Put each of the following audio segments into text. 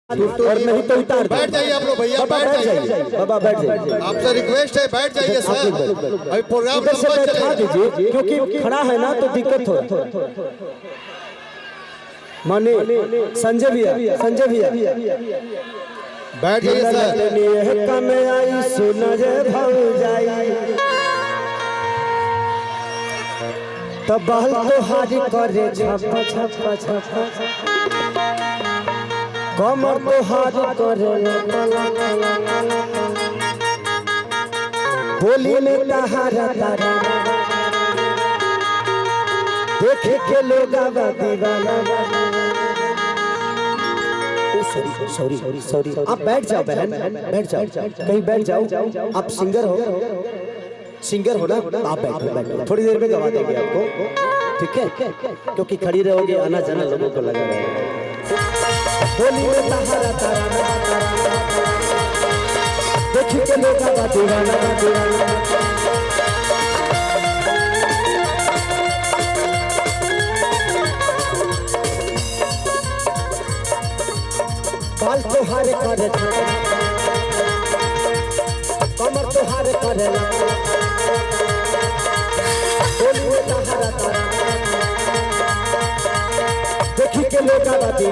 और नहीं तो उतार बैठ जाइए आप लोग भैया, बैठ जाइए बाबा, बैठ जाइए। आपसे रिक्वेस्ट है, बैठ जाइए सर। अभी प्रोग्राम से बैठा दीजिए क्योंकि खड़ा है ना तो दिक्कत हो। माने संजय भैया, संजय भैया बैठ जाइए सर। कम आई सुन जाई तब बहल तो हारी करे छपा छपा छपा कमर तो हारी करे बोली में तहारा तारा देखे के लोग दीवाना। सॉरी सॉरी सॉरी, आप बैठ जाओ बहन, बैठ जाओ, कहीं बैठ जाओ। आप सिंगर हो, सिंगर हो ना, आप बैठो बैठो, थोड़ी देर में गवा देंगे आपको, ठीक है? क्योंकि खड़ी रहोगे आना जाना लोगों को लगा रहेगा। बोली में तहारा तारा देखी के लोग दीवाना दीवाना। बाल तोहार करे कमर तोहार करे बोली में तहारा तारा देखी के लोग लागे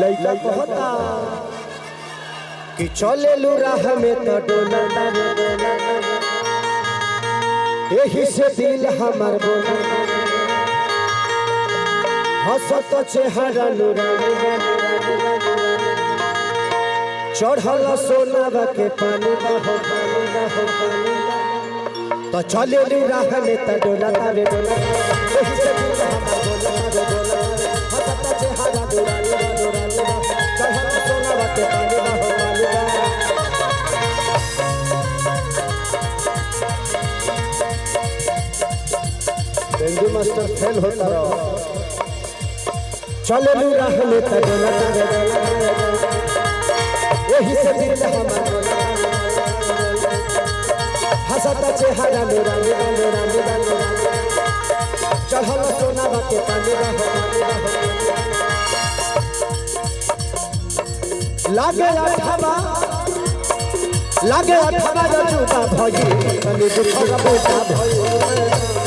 लइका कहता कि चले लू राह में तो डोला यही से दिल हमार बोला हंसत चेहरा चढ़ल सोना के पानी तो चले लू राह में तो डोला यही से दिल हमार बोला हंसत चेहरा बेंजू मास्टर फेल होता रहो चले लू राह में तड़ोला यही से दिल हमारा हंसता चेहरा मेरा चढ़ल सोना बाके पानी लागे अठावा जूता भजी तनी दुखरा बोटा भई